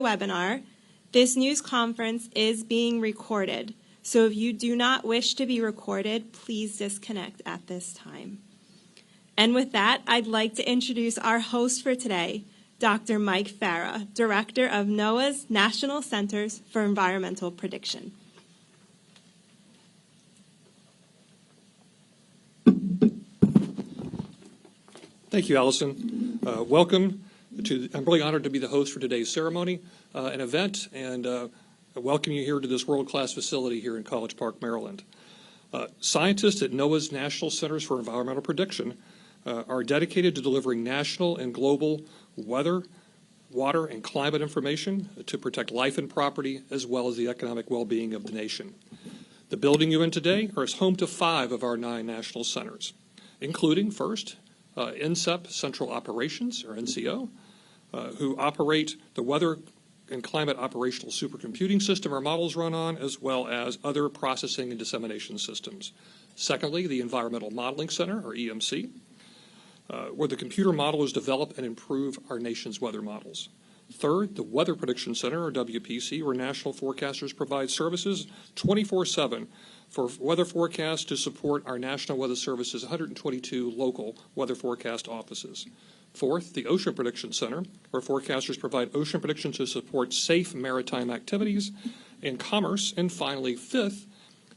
webinar. This news conference is being recorded, so if you do not wish to be recorded, please disconnect at this time. And with that, I'd like to introduce our host for today, Dr. Mike Farah, Director of NOAA's National Centers for Environmental Prediction. Thank you, Allison. Welcome. I'm really honored to be the host for today's ceremony, an event, and I welcome you here to this world-class facility here in College Park, Maryland. Scientists at NOAA's National Centers for Environmental Prediction are dedicated to delivering national and global weather, water, and climate information to protect life and property, as well as the economic well-being of the nation. The building you're in today is home to 5 of our 9 national centers, including, first, NCEP Central Operations, or NCO, who operate the Weather and Climate Operational Supercomputing System our models run on, as well as other processing and dissemination systems. Secondly, the Environmental Modeling Center, or EMC, where the computer models develop and improve our nation's weather models. Third, the Weather Prediction Center, or WPC, where national forecasters provide services 24/7 for weather forecasts to support our National Weather Service's 122 local weather forecast offices. Fourth, the Ocean Prediction Center, where forecasters provide ocean predictions to support safe maritime activities and commerce. And finally, fifth,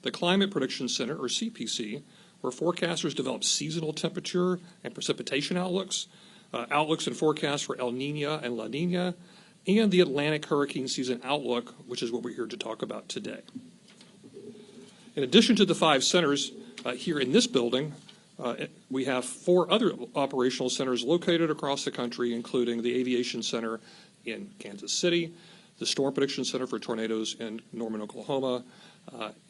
the Climate Prediction Center, or CPC, where forecasters develop seasonal temperature and precipitation outlooks and forecasts for El Nino and La Nina, and the Atlantic hurricane season outlook, which is what we're here to talk about today. In addition to the 5 centers here in this building, we have 4 other operational centers located across the country, including the Aviation Center in Kansas City, the Storm Prediction Center for tornadoes in Norman, Oklahoma,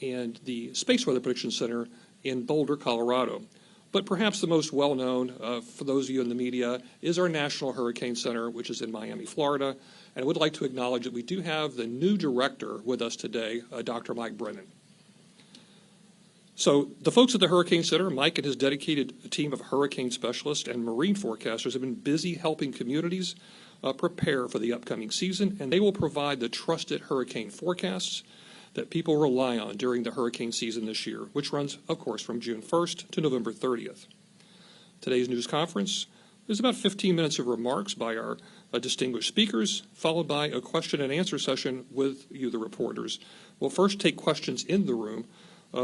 and the Space Weather Prediction Center in Boulder, Colorado. But perhaps the most well-known for those of you in the media is our National Hurricane Center, which is in Miami, Florida. And I would like to acknowledge that we do have the new director with us today, Dr. Mike Brennan. So the folks at the Hurricane Center, Mike and his dedicated team of hurricane specialists and marine forecasters have been busy helping communities prepare for the upcoming season, and they will provide the trusted hurricane forecasts that people rely on during the hurricane season this year, which runs, of course, from June 1st to November 30th. Today's news conference is about 15 minutes of remarks by our distinguished speakers, followed by a question and answer session with you, the reporters. We'll first take questions in the room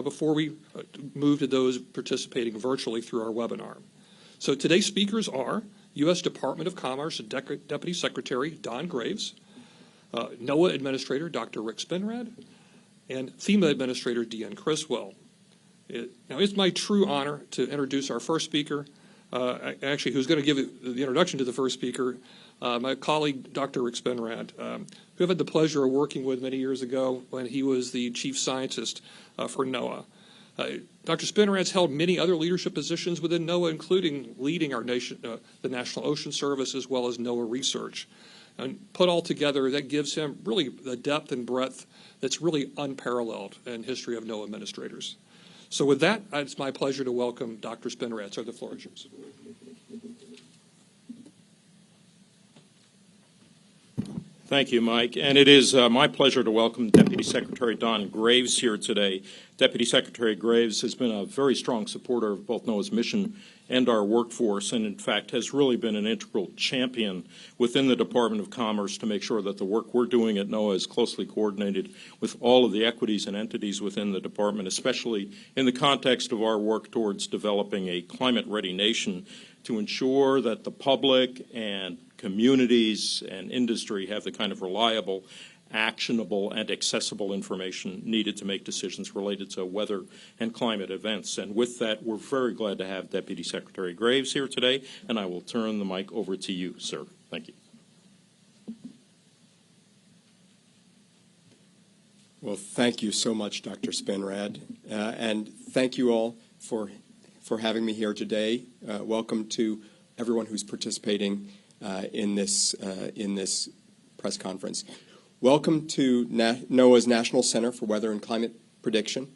before we move to those participating virtually through our webinar. So today's speakers are U.S. Department of Commerce Deputy Secretary Don Graves, NOAA Administrator Dr. Rick Spinrad, and FEMA Administrator Deanne Criswell. Now, it's my true honor to introduce our first speaker, actually who's going to give the introduction to the first speaker, my colleague, Dr. Rick Spinrad, who I've had the pleasure of working with many years ago when he was the chief scientist for NOAA. Dr. Spinrad's held many other leadership positions within NOAA, including leading our nation, the National Ocean Service, as well as NOAA research. And put all together, that gives him really the depth and breadth that's really unparalleled in history of NOAA administrators. So with that, it's my pleasure to welcome Dr. Spinrad. Sir, the floor is yours. Thank you, Mike. And it is my pleasure to welcome Deputy Secretary Don Graves here today. Deputy Secretary Graves has been a very strong supporter of both NOAA's mission and our workforce, and in fact has really been an integral champion within the Department of Commerce to make sure that the work we're doing at NOAA is closely coordinated with all of the equities and entities within the department, especially in the context of our work towards developing a climate-ready nation to ensure that the public and communities and industry have the kind of reliable, actionable, and accessible information needed to make decisions related to weather and climate events. And with that, we're very glad to have Deputy Secretary Graves here today, and I will turn the mic over to you, sir. Thank you. Well, thank you so much, Dr. Spinrad, and thank you all for having me here today. Welcome to everyone who's participating in this press conference. Welcome to NOAA's National Center for Weather and Climate Prediction.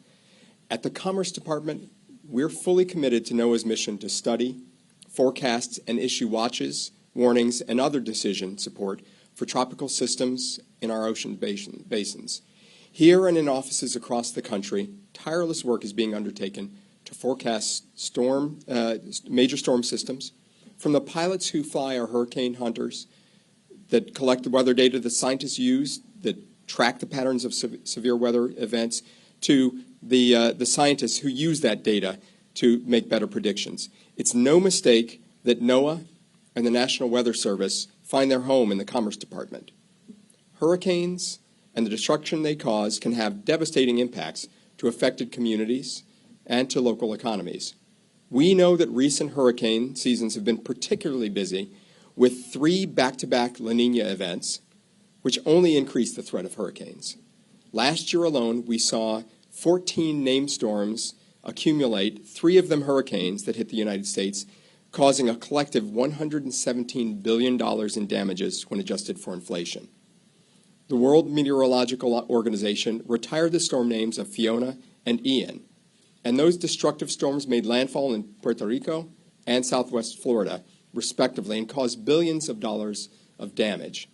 At the Commerce Department, we're fully committed to NOAA's mission to study, forecast, and issue watches, warnings, and other decision support for tropical systems in our ocean basins. Here and in offices across the country, tireless work is being undertaken to forecast major storm systems, from the pilots who fly our hurricane hunters that collect the weather data that scientists use that track the patterns of severe weather events, to the scientists who use that data to make better predictions. It's no mistake that NOAA and the National Weather Service find their home in the Commerce Department. Hurricanes and the destruction they cause can have devastating impacts to affected communities and to local economies. We know that recent hurricane seasons have been particularly busy, with 3 back-to-back La Nina events, which only increase the threat of hurricanes. Last year alone, we saw 14 named storms accumulate, 3 of them hurricanes that hit the United States, causing a collective $117 billion in damages when adjusted for inflation. The World Meteorological Organization retired the storm names of Fiona and Ian, and those destructive storms made landfall in Puerto Rico and Southwest Florida, respectively, and caused billions of dollars of damage.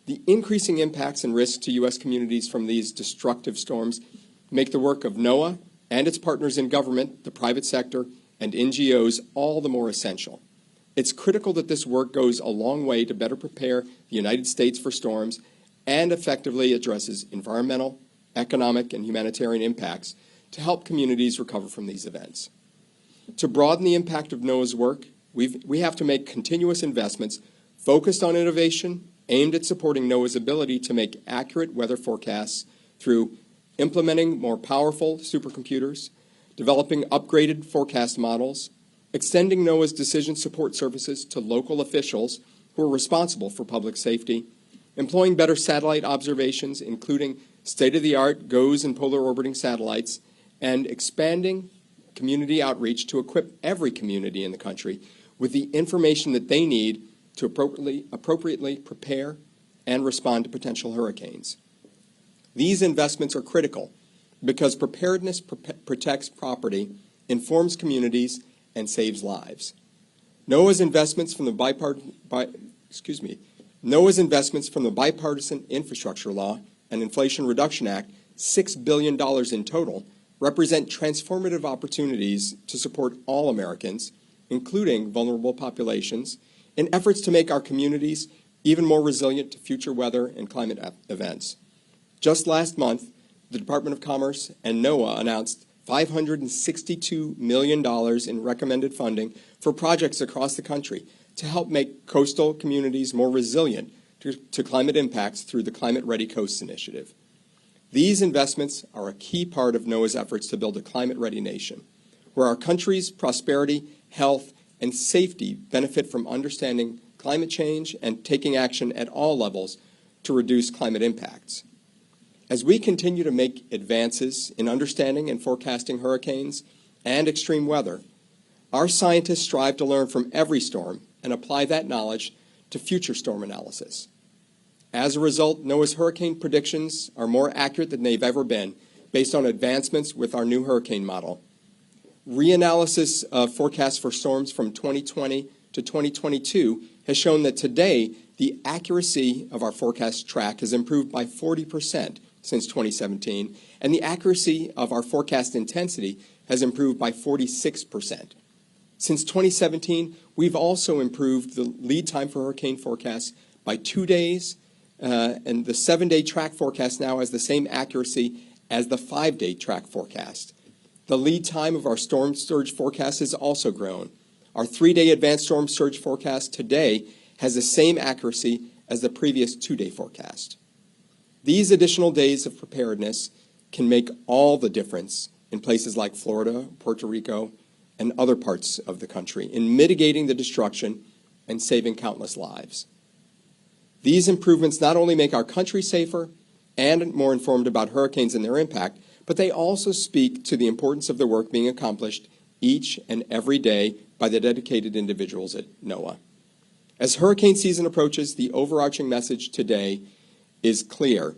The increasing impacts and risks to U.S. communities from these destructive storms make the work of NOAA and its partners in government, the private sector, and NGOs all the more essential. It's critical that this work goes a long way to better prepare the United States for storms and effectively addresses environmental, economic, and humanitarian impacts to help communities recover from these events. To broaden the impact of NOAA's work, we have to make continuous investments focused on innovation aimed at supporting NOAA's ability to make accurate weather forecasts through implementing more powerful supercomputers, developing upgraded forecast models, extending NOAA's decision support services to local officials who are responsible for public safety, employing better satellite observations, including state-of-the-art GOES and polar orbiting satellites, and expanding community outreach to equip every community in the country with the information that they need to appropriately prepare and respond to potential hurricanes. These investments are critical because preparedness protects property, informs communities, and saves lives. NOAA's investments from the Bipartisan Infrastructure Law and Inflation Reduction Act, $6 billion in total, represent transformative opportunities to support all Americans, including vulnerable populations, in efforts to make our communities even more resilient to future weather and climate events. Just last month, the Department of Commerce and NOAA announced $562 million in recommended funding for projects across the country to help make coastal communities more resilient to climate impacts through the Climate Ready Coasts Initiative. These investments are a key part of NOAA's efforts to build a climate-ready nation, where our country's prosperity, health, and safety benefit from understanding climate change and taking action at all levels to reduce climate impacts. As we continue to make advances in understanding and forecasting hurricanes and extreme weather, our scientists strive to learn from every storm and apply that knowledge to future storm analysis. As a result, NOAA's hurricane predictions are more accurate than they've ever been, based on advancements with our new hurricane model. Reanalysis of forecasts for storms from 2020 to 2022 has shown that today the accuracy of our forecast track has improved by 40% since 2017, and the accuracy of our forecast intensity has improved by 46%. Since 2017, we've also improved the lead time for hurricane forecasts by 2 days, and the 7-day track forecast now has the same accuracy as the 5-day track forecast. The lead time of our storm surge forecast has also grown. Our 3-day advanced storm surge forecast today has the same accuracy as the previous 2-day forecast. These additional days of preparedness can make all the difference in places like Florida, Puerto Rico, and other parts of the country in mitigating the destruction and saving countless lives. These improvements not only make our country safer and more informed about hurricanes and their impact, but they also speak to the importance of the work being accomplished each and every day by the dedicated individuals at NOAA. As hurricane season approaches, the overarching message today is clear.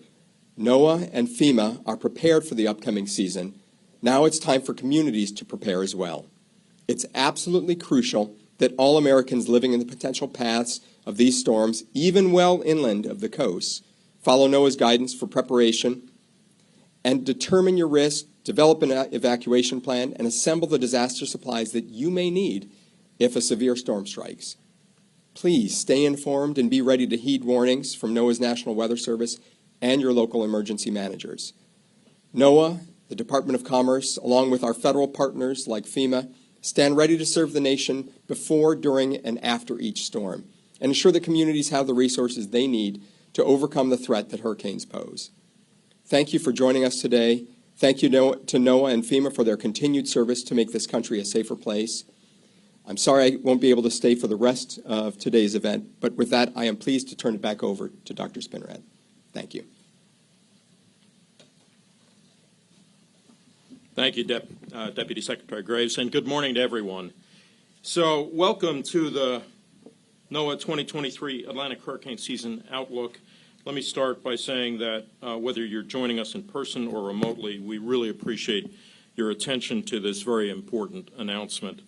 NOAA and FEMA are prepared for the upcoming season. Now it's time for communities to prepare as well. It's absolutely crucial that all Americans living in the potential paths of these storms, even well inland of the coast. Follow NOAA's guidance for preparation and determine your risk, develop an evacuation plan, and assemble the disaster supplies that you may need if a severe storm strikes. Please stay informed and be ready to heed warnings from NOAA's National Weather Service and your local emergency managers. NOAA, the Department of Commerce, along with our federal partners like FEMA, stand ready to serve the nation before, during, and after each storm, and ensure that communities have the resources they need to overcome the threat that hurricanes pose. Thank you for joining us today. Thank you to NOAA and FEMA for their continued service to make this country a safer place. I'm sorry I won't be able to stay for the rest of today's event, but with that, I am pleased to turn it back over to Dr. Spinrad. Thank you. Thank you, Deputy Secretary Graves, and good morning to everyone. So, welcome to the NOAA 2023 Atlantic Hurricane Season Outlook. Let me start by saying that whether you're joining us in person or remotely, we really appreciate your attention to this very important announcement.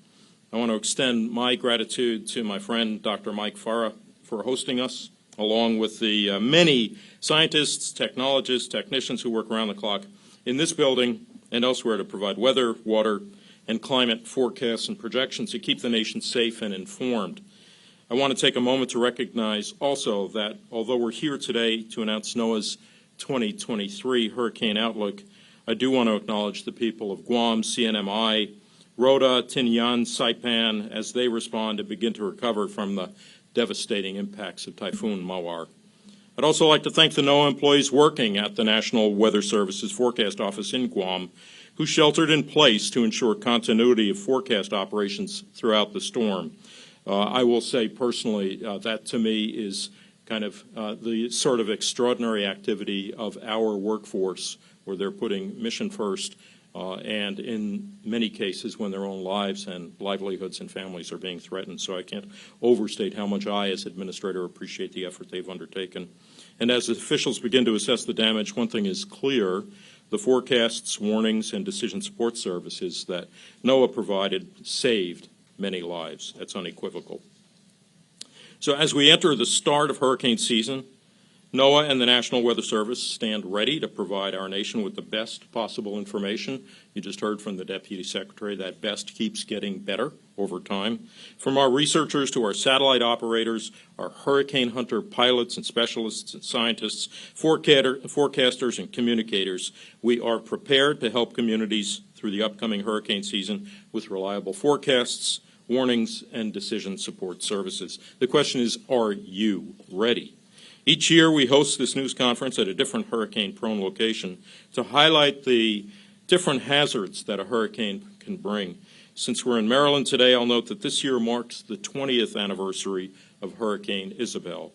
I want to extend my gratitude to my friend, Dr. Mike Farah, for hosting us, along with the many scientists, technologists, technicians who work around the clock in this building and elsewhere to provide weather, water, and climate forecasts and projections to keep the nation safe and informed. I want to take a moment to recognize also that although we're here today to announce NOAA's 2023 Hurricane Outlook, I do want to acknowledge the people of Guam, CNMI, Rota, Tinian, Saipan, as they respond and begin to recover from the devastating impacts of Typhoon Mawar. I'd also like to thank the NOAA employees working at the National Weather Service's forecast office in Guam, who sheltered in place to ensure continuity of forecast operations throughout the storm. I will say personally that to me is kind of the sort of extraordinary activity of our workforce, where they're putting mission first, and in many cases when their own lives and livelihoods and families are being threatened. So I can't overstate how much I, as administrator, appreciate the effort they've undertaken. And as officials begin to assess the damage, one thing is clear: the forecasts, warnings, and decision support services that NOAA provided saved many lives. That's unequivocal. So as we enter the start of hurricane season, NOAA and the National Weather Service stand ready to provide our nation with the best possible information. You just heard from the Deputy Secretary that best keeps getting better over time. From our researchers to our satellite operators, our hurricane hunter pilots and specialists and scientists, forecasters and communicators, we are prepared to help communities through the upcoming hurricane season with reliable forecasts, warnings, and decision support services. The question is, are you ready? Each year we host this news conference at a different hurricane-prone location to highlight the different hazards that a hurricane can bring. Since we're in Maryland today, I'll note that this year marks the 20th anniversary of Hurricane Isabel.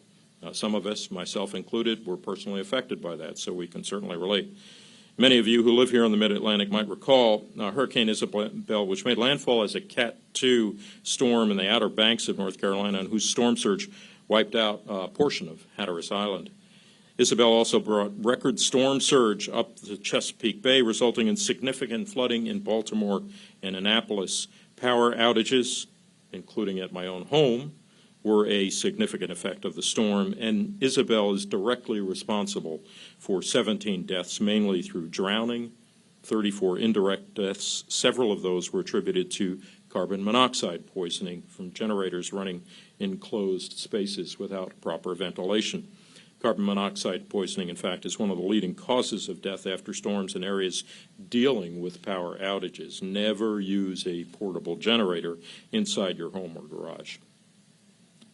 Some of us, myself included, were personally affected by that, so we can certainly relate. Many of you who live here in the Mid-Atlantic might recall Hurricane Isabel, which made landfall as a Cat 2 storm in the Outer Banks of North Carolina, and whose storm surge wiped out a portion of Hatteras Island. Isabel also brought record storm surge up the Chesapeake Bay, resulting in significant flooding in Baltimore and Annapolis. Power outages, including at my own home, were a significant effect of the storm, and Isabel is directly responsible for 17 deaths, mainly through drowning, 34 indirect deaths. Several of those were attributed to carbon monoxide poisoning from generators running in closed spaces without proper ventilation. Carbon monoxide poisoning, in fact, is one of the leading causes of death after storms in areas dealing with power outages. Never use a portable generator inside your home or garage.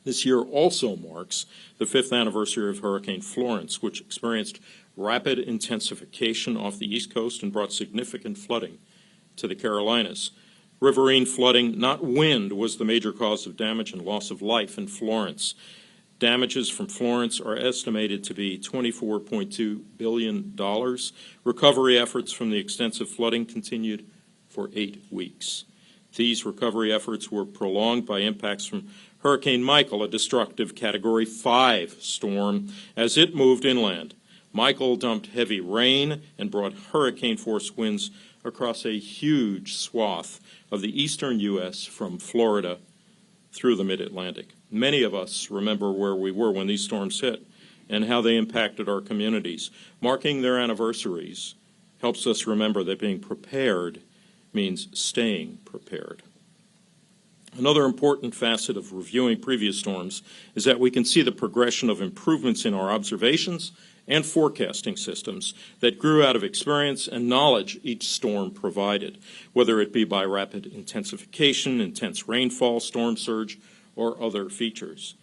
This year also marks the 5th anniversary of Hurricane Florence, which experienced rapid intensification off the East Coast and brought significant flooding to the Carolinas. Riverine flooding, not wind, was the major cause of damage and loss of life in Florence. Damages from Florence are estimated to be $24.2 billion. Recovery efforts from the extensive flooding continued for 8 weeks. These recovery efforts were prolonged by impacts from Hurricane Michael, a destructive Category 5 storm, as it moved inland. Michael dumped heavy rain and brought hurricane-force winds across a huge swath of the eastern U.S. from Florida through the mid-Atlantic. Many of us remember where we were when these storms hit and how they impacted our communities. Marking their anniversaries helps us remember that being prepared means staying prepared. Another important facet of reviewing previous storms is that we can see the progression of improvements in our observations and forecasting systems that grew out of experience and knowledge each storm provided, whether it be by rapid intensification, intense rainfall, storm surge, or other features.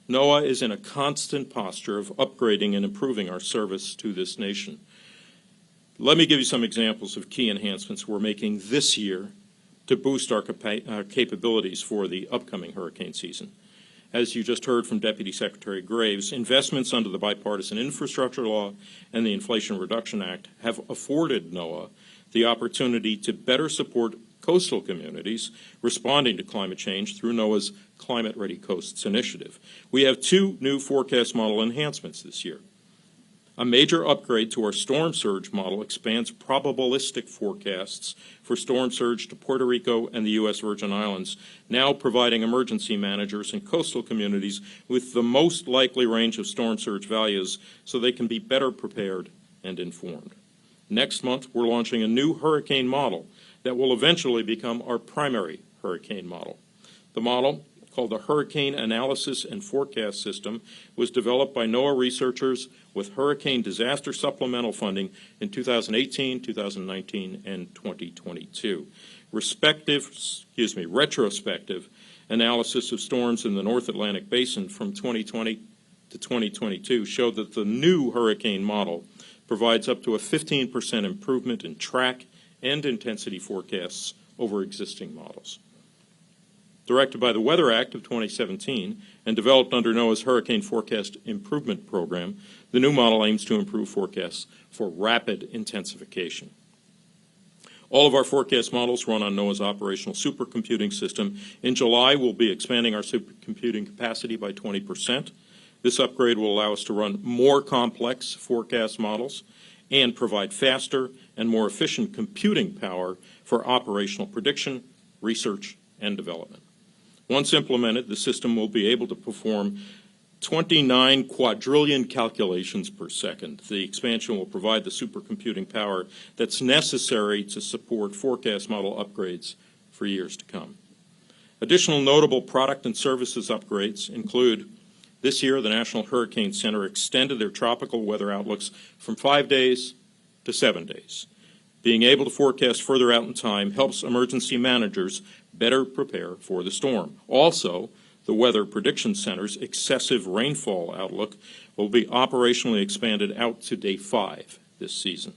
NOAA is in a constant posture of upgrading and improving our service to this nation. Let me give you some examples of key enhancements we're making this year to boost our capabilities for the upcoming hurricane season. As you just heard from Deputy Secretary Graves, investments under the Bipartisan Infrastructure Law and the Inflation Reduction Act have afforded NOAA the opportunity to better support coastal communities responding to climate change through NOAA's Climate Ready Coasts initiative. We have 2 new forecast model enhancements this year. A major upgrade to our storm surge model expands probabilistic forecasts for storm surge to Puerto Rico and the U.S. Virgin Islands, now providing emergency managers and coastal communities with the most likely range of storm surge values so they can be better prepared and informed. Next month, we're launching a new hurricane model that will eventually become our primary hurricane model. The model, called the Hurricane Analysis and Forecast System, was developed by NOAA researchers with hurricane disaster supplemental funding in 2018, 2019, and 2022. Retrospective analysis of storms in the North Atlantic Basin from 2020 to 2022 showed that the new hurricane model provides up to a 15% improvement in track and intensity forecasts over existing models. Directed by the Weather Act of 2017 and developed under NOAA's Hurricane Forecast Improvement Program, the new model aims to improve forecasts for rapid intensification. All of our forecast models run on NOAA's operational supercomputing system. In July, we'll be expanding our supercomputing capacity by 20%. This upgrade will allow us to run more complex forecast models and provide faster and more efficient computing power for operational prediction, research, and development. Once implemented, the system will be able to perform 29 quadrillion calculations per second. The expansion will provide the supercomputing power that's necessary to support forecast model upgrades for years to come. Additional notable product and services upgrades include this year, the National Hurricane Center extended their tropical weather outlooks from 5 days to 7 days. Being able to forecast further out in time helps emergency managers better prepare for the storm. Also, the Weather Prediction Center's excessive rainfall outlook will be operationally expanded out to day 5 this season.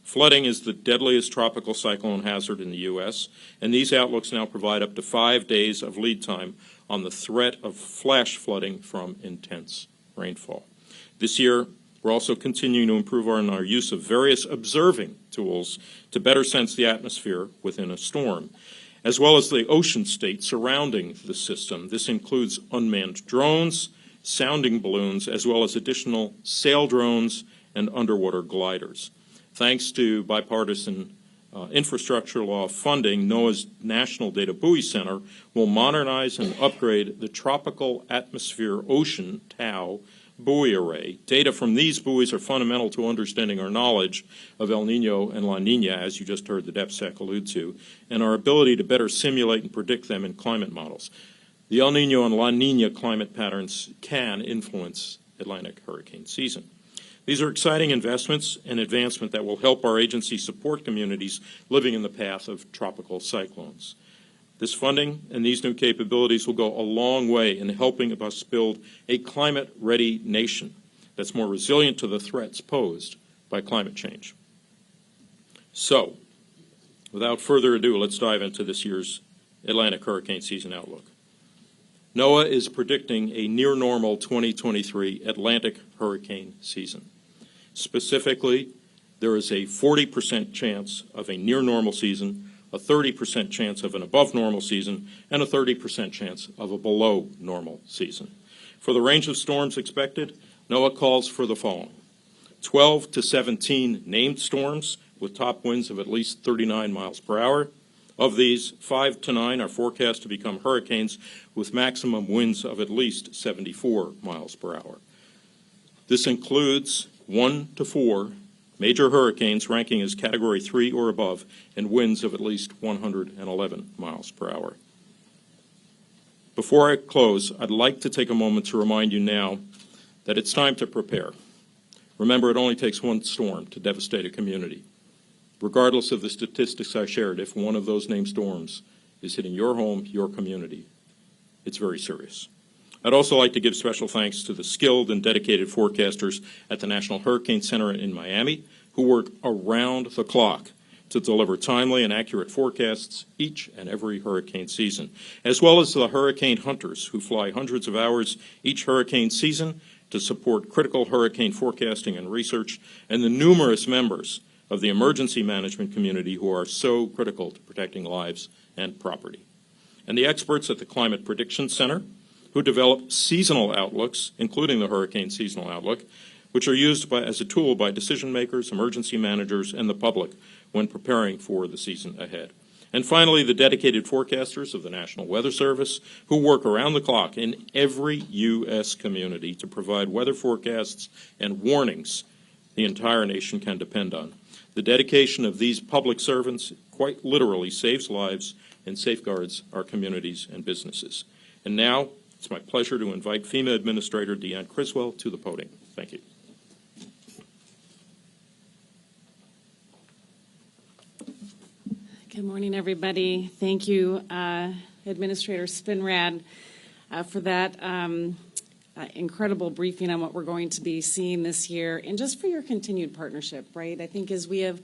Flooding is the deadliest tropical cyclone hazard in the U.S., and these outlooks now provide up to 5 days of lead time on the threat of flash flooding from intense rainfall. This year, we're also continuing to improve our use of various observing tools to better sense the atmosphere within a storm, as well as the ocean state surrounding the system. This includes unmanned drones, sounding balloons, as well as additional sail drones and underwater gliders. Thanks to bipartisan infrastructure law funding, NOAA's National Data Buoy Center will modernize and upgrade the Tropical Atmosphere Ocean TAO buoy array. Data from these buoys are fundamental to understanding our knowledge of El Nino and La Nina, as you just heard the DEPSEC allude to, and our ability to better simulate and predict them in climate models. The El Nino and La Nina climate patterns can influence Atlantic hurricane season. These are exciting investments and advancement that will help our agency support communities living in the path of tropical cyclones. This funding and these new capabilities will go a long way in helping us build a climate-ready nation that's more resilient to the threats posed by climate change. So, without further ado, let's dive into this year's Atlantic hurricane season outlook. NOAA is predicting a near-normal 2023 Atlantic hurricane season. Specifically, there is a 40% chance of a near-normal season, a 30% chance of an above-normal season, and a 30% chance of a below-normal season. For the range of storms expected, NOAA calls for the following: 12 to 17 named storms with top winds of at least 39 miles per hour, Of these, 5 to 9 are forecast to become hurricanes with maximum winds of at least 74 miles per hour. This includes 1 to 4 major hurricanes ranking as Category 3 or above and winds of at least 111 miles per hour. Before I close, I'd like to take a moment to remind you now that it's time to prepare. Remember, it only takes one storm to devastate a community. Regardless of the statistics I shared, if one of those named storms is hitting your home, your community, it's very serious. I'd also like to give special thanks to the skilled and dedicated forecasters at the National Hurricane Center in Miami, who work around the clock to deliver timely and accurate forecasts each and every hurricane season, as well as the hurricane hunters who fly hundreds of hours each hurricane season to support critical hurricane forecasting and research, and the numerous members of the emergency management community who are so critical to protecting lives and property. And the experts at the Climate Prediction Center, who develop seasonal outlooks, including the Hurricane Seasonal Outlook, which are used as a tool by decision makers, emergency managers, and the public when preparing for the season ahead. And finally, the dedicated forecasters of the National Weather Service, who work around the clock in every U.S. community to provide weather forecasts and warnings the entire nation can depend on. The dedication of these public servants quite literally saves lives and safeguards our communities and businesses. And now, it's my pleasure to invite FEMA Administrator Deanne Criswell to the podium. Thank you. Good morning, everybody. Thank you, Administrator Spinrad, for that incredible briefing on what we're going to be seeing this year, and just for your continued partnership, right? I think as we have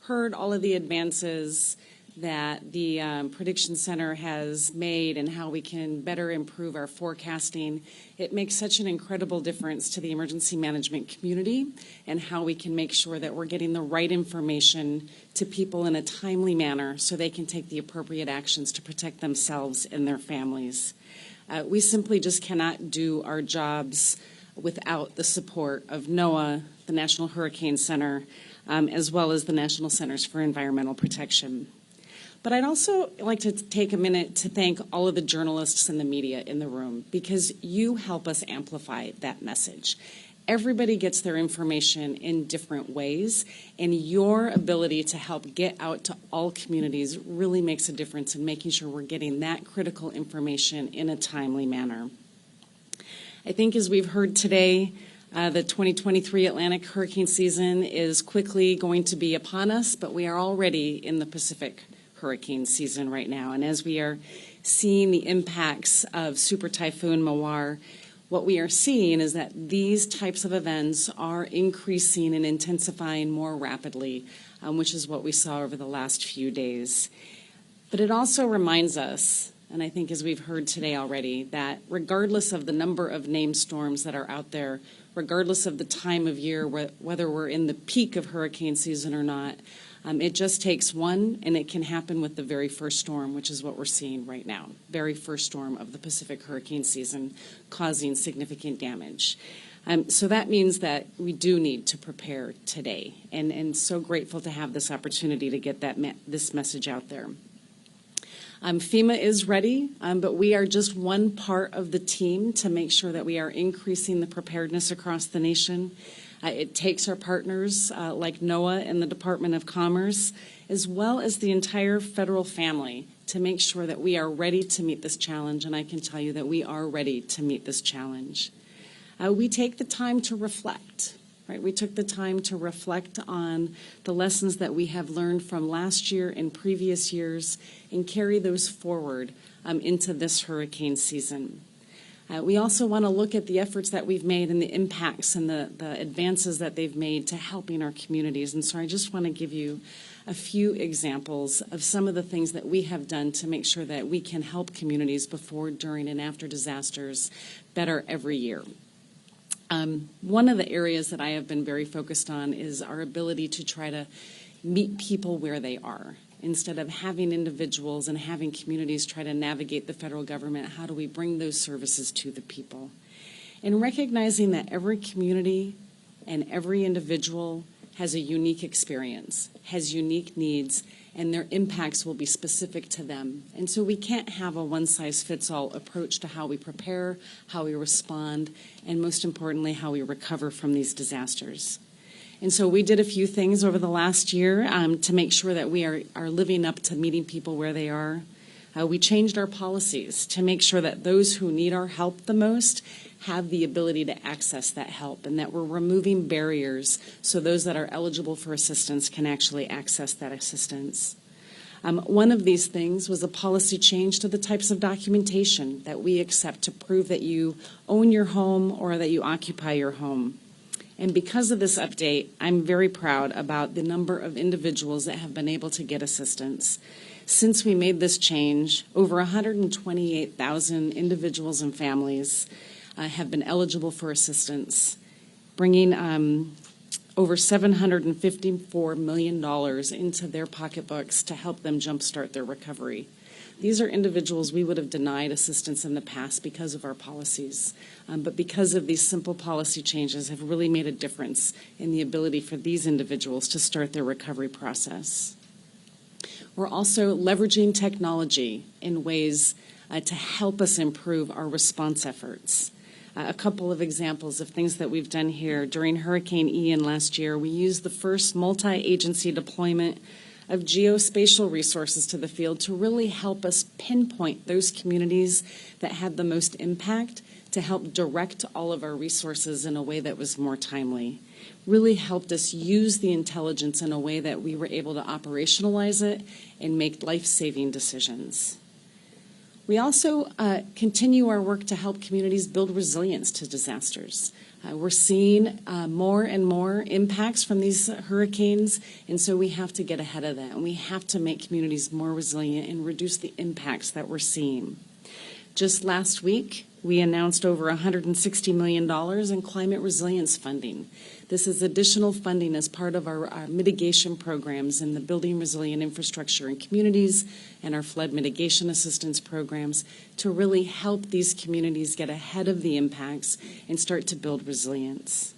heard all of the advances that the Prediction Center has made and how we can better improve our forecasting, it makes such an incredible difference to the emergency management community and how we can make sure that we're getting the right information to people in a timely manner so they can take the appropriate actions to protect themselves and their families. We simply just cannot do our jobs without the support of NOAA, the National Hurricane Center, as well as the National Centers for Environmental Protection. But I'd also like to take a minute to thank all of the journalists and the media in the room, because you help us amplify that message. Everybody gets their information in different ways, and your ability to help get out to all communities really makes a difference in making sure we're getting that critical information in a timely manner. I think as we've heard today, the 2023 Atlantic hurricane season is quickly going to be upon us, but we are already in the Pacific hurricane season right now. And as we are seeing the impacts of Super Typhoon Mawar, what we are seeing is that these types of events are increasing and intensifying more rapidly, which is what we saw over the last few days. But it also reminds us, and I think as we've heard today already, that regardless of the number of named storms that are out there, regardless of the time of year, whether we're in the peak of hurricane season or not, it just takes one, and it can happen with the very first storm, which is what we're seeing right now, very first storm of the Pacific hurricane season, causing significant damage. So that means that we do need to prepare today, and so grateful to have this opportunity to get this message out there. FEMA is ready, but we are just one part of the team to make sure that we are increasing the preparedness across the nation. It takes our partners like NOAA and the Department of Commerce, as well as the entire federal family, to make sure that we are ready to meet this challenge, and I can tell you that we are ready to meet this challenge. We take the time to reflect, right? We took the time to reflect on the lessons that we have learned from last year and previous years and carry those forward into this hurricane season. We also want to look at the efforts that we've made and the impacts and the advances that they've made to helping our communities. And so I just want to give you a few examples of some of the things that we have done to make sure that we can help communities before, during, and after disasters better every year. One of the areas that I have been very focused on is our ability to try to meet people where they are. Instead of having individuals and having communities try to navigate the federal government, how do we bring those services to the people? And recognizing that every community and every individual has a unique experience, has unique needs, and their impacts will be specific to them. And so we can't have a one-size-fits-all approach to how we prepare, how we respond, and most importantly, how we recover from these disasters. And so we did a few things over the last year to make sure that we are living up to meeting people where they are. We changed our policies to make sure that those who need our help the most have the ability to access that help, and that we're removing barriers so those that are eligible for assistance can actually access that assistance. One of these things was a policy change to the types of documentation that we accept to prove that you own your home or that you occupy your home. And because of this update, I'm very proud about the number of individuals that have been able to get assistance. Since we made this change, over 128,000 individuals and families have been eligible for assistance, bringing over $754 million into their pocketbooks to help them jumpstart their recovery. These are individuals we would have denied assistance in the past because of our policies, but because of these simple policy changes have really made a difference in the ability for these individuals to start their recovery process. We're also leveraging technology in ways to help us improve our response efforts. A couple of examples of things that we've done here. During Hurricane Ian last year, we used the first multi-agency deployment of geospatial resources to the field to really help us pinpoint those communities that had the most impact, to help direct all of our resources in a way that was more timely. Really helped us use the intelligence in a way that we were able to operationalize it and make life-saving decisions. We also continue our work to help communities build resilience to disasters. We're seeing more and more impacts from these hurricanes, and so we have to get ahead of that, and we have to make communities more resilient and reduce the impacts that we're seeing. Just last week, we announced over $160 million in climate resilience funding. This is additional funding as part of our mitigation programs in the Building Resilient Infrastructure in Communities and our flood mitigation assistance programs to really help these communities get ahead of the impacts and start to build resilience.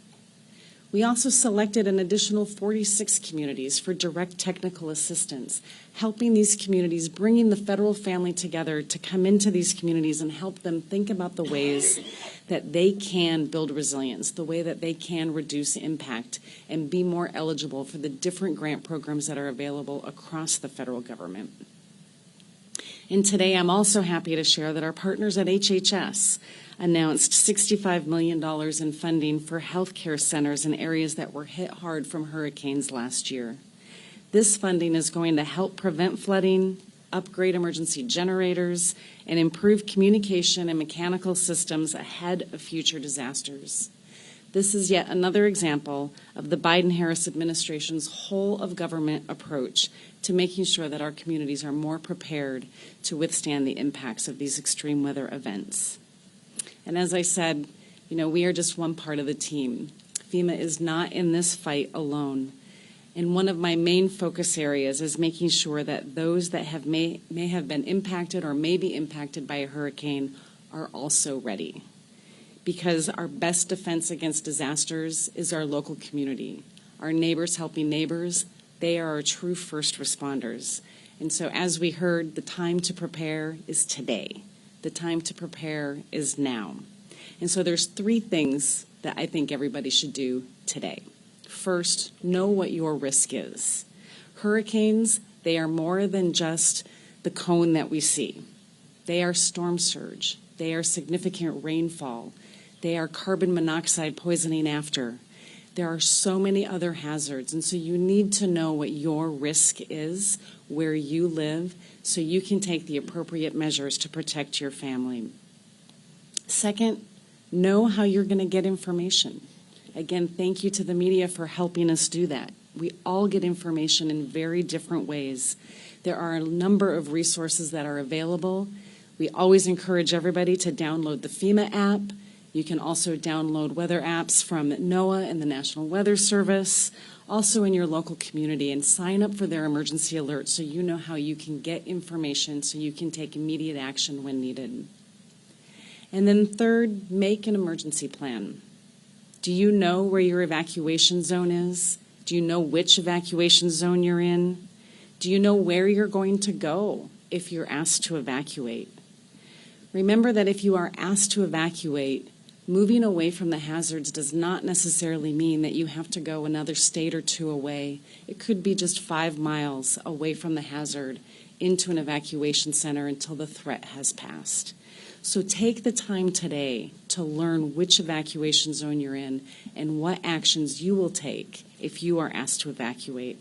We also selected an additional 46 communities for direct technical assistance, helping these communities, bringing the federal family together to come into these communities and help them think about the ways that they can build resilience, the way that they can reduce impact and be more eligible for the different grant programs that are available across the federal government. And today I'm also happy to share that our partners at HHS announced $65 million in funding for healthcare centers in areas that were hit hard from hurricanes last year. This funding is going to help prevent flooding, upgrade emergency generators, and improve communication and mechanical systems ahead of future disasters. This is yet another example of the Biden-Harris administration's whole of government approach to making sure that our communities are more prepared to withstand the impacts of these extreme weather events. And as I said, we are just one part of the team. FEMA is not in this fight alone. And one of my main focus areas is making sure that those that may have been impacted or may be impacted by a hurricane are also ready. Because our best defense against disasters is our local community. Our neighbors helping neighbors, they are our true first responders. And so as we heard, the time to prepare is today. The time to prepare is now. And so there's 3 things that I think everybody should do today. First, know what your risk is. Hurricanes, they are more than just the cone that we see. They are storm surge. They are significant rainfall. They are carbon monoxide poisoning after. There are so many other hazards, and so you need to know what your risk is, where you live, so you can take the appropriate measures to protect your family. Second, know how you're going to get information. Again, thank you to the media for helping us do that. We all get information in very different ways. There are a number of resources that are available. We always encourage everybody to download the FEMA app. You can also download weather apps from NOAA and the National Weather Service, also in your local community, and sign up for their emergency alerts so you know how you can get information so you can take immediate action when needed. And then third, make an emergency plan. Do you know where your evacuation zone is? Do you know which evacuation zone you're in? Do you know where you're going to go if you're asked to evacuate? Remember that if you are asked to evacuate, moving away from the hazards does not necessarily mean that you have to go another state or two away. It could be just 5 miles away from the hazard into an evacuation center until the threat has passed. So take the time today to learn which evacuation zone you're in and what actions you will take if you are asked to evacuate.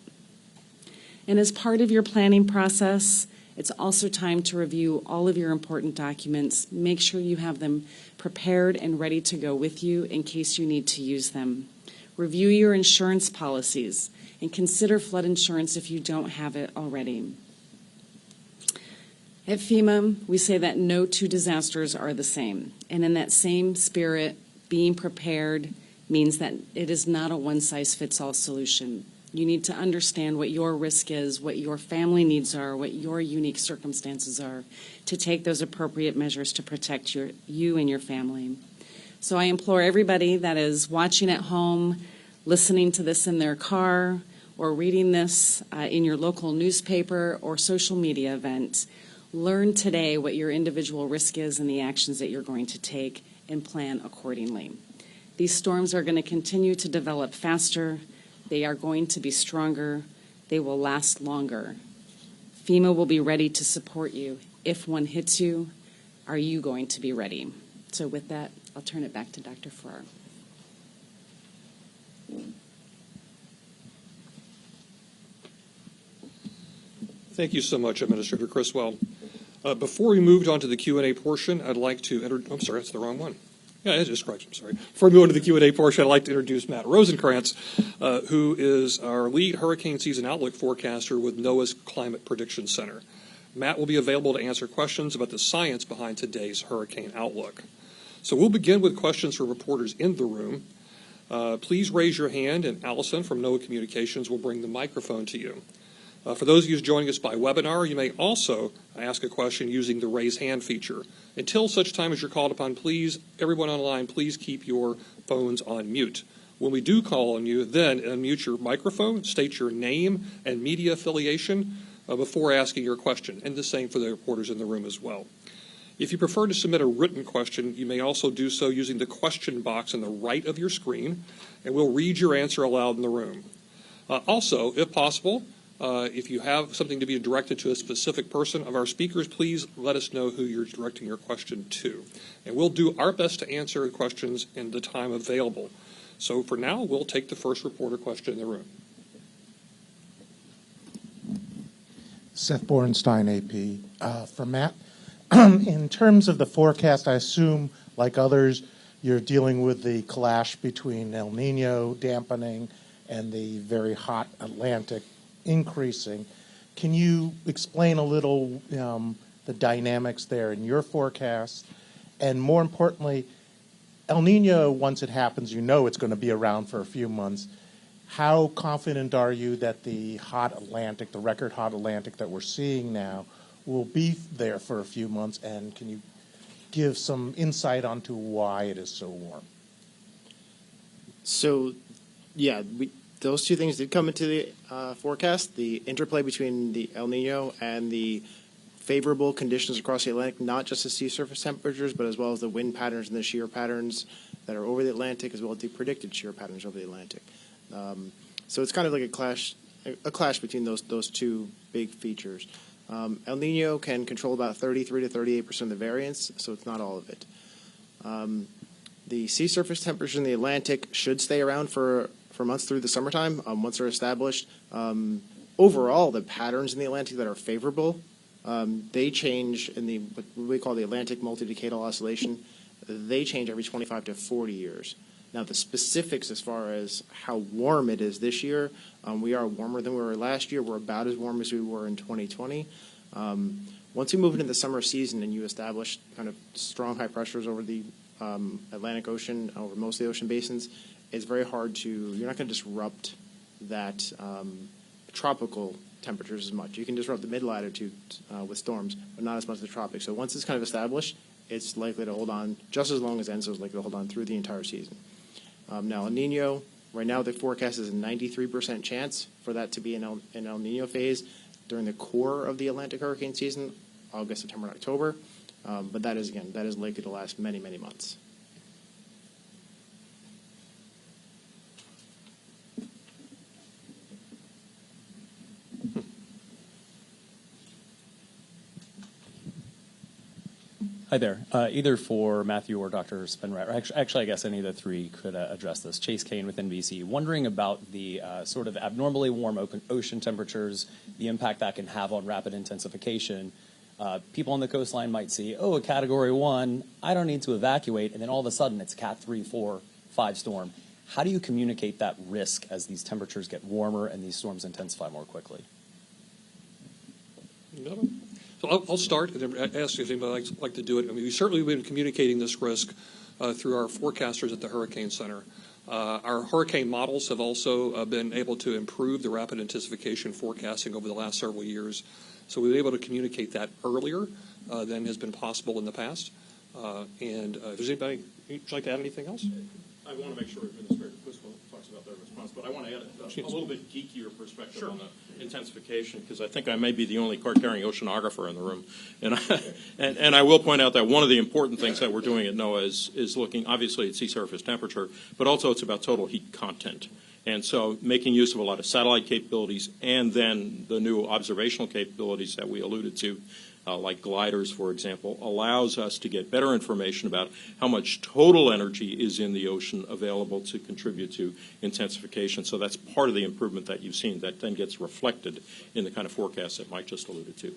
And as part of your planning process, it's also time to review all of your important documents. Make sure you have them prepared and ready to go with you in case you need to use them. Review your insurance policies and consider flood insurance if you don't have it already. At FEMA, we say that no two disasters are the same. And in that same spirit, being prepared means that it is not a one-size-fits-all solution. You need to understand what your risk is, what your family needs are, what your unique circumstances are, to take those appropriate measures to protect you and your family. So I implore everybody that is watching at home, listening to this in their car, or reading this in your local newspaper or social media event, learn today what your individual risk is and the actions that you're going to take and plan accordingly. These storms are going to continue to develop faster. They are going to be stronger. They will last longer. FEMA will be ready to support you. If one hits you, are you going to be ready? So with that, I'll turn it back to Dr. Farrar. Thank you so much, Administrator Criswell. Before we moved on to the Q&A portion, I'd like to I'm sorry, that's the wrong one. Yeah, it is correct. I'm sorry. Before we move on to the Q&A portion, I'd like to introduce Matt Rosenkrantz, who is our lead hurricane season outlook forecaster with NOAA's Climate Prediction Center. Matt will be available to answer questions about the science behind today's hurricane outlook. So we'll begin with questions from reporters in the room. Please raise your hand, and Allison from NOAA Communications will bring the microphone to you. For those of you joining us by webinar, you may also ask a question using the raise hand feature. Until such time as you're called upon, please, everyone online, please keep your phones on mute. When we do call on you, then unmute your microphone, state your name and media affiliation before asking your question, and the same for the reporters in the room as well. If you prefer to submit a written question, you may also do so using the question box on the right of your screen, and we'll read your answer aloud in the room. Also, if possible, if you have something to be directed to a specific person of our speakers, please let us know who you're directing your question to. And we'll do our best to answer questions in the time available. So for now, we'll take the first reporter question in the room. Seth Borenstein, AP. For Matt, in terms of the forecast, I assume, like others, you're dealing with the clash between El Nino dampening and the very hot Atlantic increasing. Can you explain a little the dynamics there in your forecast? And more importantly, El Nino, once it happens, you know it's going to be around for a few months. How confident are you that the hot Atlantic, the record hot Atlantic that we're seeing now, will be there for a few months? And can you give some insight onto why it is so warm? So, yeah, those two things did come into the forecast, the interplay between the El Nino and the favorable conditions across the Atlantic, not just the sea surface temperatures, but as well as the wind patterns and the shear patterns that are over the Atlantic, as well as the predicted shear patterns over the Atlantic. So it's kind of like a clash between those two big features. El Nino can control about 33 to 38% of the variance, so it's not all of it. The sea surface temperatures in the Atlantic should stay around for months through the summertime, once they're established. Overall, the patterns in the Atlantic that are favorable, they change in what we call the Atlantic multi-decadal oscillation. They change every 25 to 40 years. Now, the specifics as far as how warm it is this year, we are warmer than we were last year. We're about as warm as we were in 2020. Once we move into the summer season and you establish kind of strong high pressures over the Atlantic Ocean, over most of the ocean basins, it's very hard you're not going to disrupt that tropical temperatures as much. You can disrupt the mid-latitude with storms, but not as much the tropics. So once it's kind of established, it's likely to hold on just as long as ENSO is likely to hold on through the entire season. Now, El Nino, right now the forecast is a 93% chance for that to be an El Nino phase. during the core of the Atlantic hurricane season, August, September, and October. But that is likely to last many, many months. Hi there. Either for Matthew or Dr. Spenrat, or actually I guess any of the three could address this. Chase Kane with NBC, wondering about the sort of abnormally warm ocean temperatures, the impact that can have on rapid intensification. People on the coastline might see, oh, a Category 1, I don't need to evacuate, and then all of a sudden it's Cat 3, 4, 5 storm. How do you communicate that risk as these temperatures get warmer and these storms intensify more quickly? No. So I'll start and then ask if anybody would like to do it. I mean, we've certainly been communicating this risk through our forecasters at the Hurricane Center. Our hurricane models have also been able to improve the rapid intensification forecasting over the last several years. So we've been able to communicate that earlier than has been possible in the past. And if there's anybody, would you like to add anything else? I want to make sure Administrator Criswell talks about their response, but I want to add a little bit geekier perspective on the intensification, because I think I may be the only card-carrying oceanographer in the room. And I will point out that one of the important things that we're doing at NOAA is looking, obviously, at sea surface temperature, but also it's about total heat content. And so making use of a lot of satellite capabilities and then the new observational capabilities that we alluded to, like gliders, for example, allows us to get better information about how much total energy is in the ocean available to contribute to intensification. So that's part of the improvement that you've seen that then gets reflected in the kind of forecast that Mike just alluded to.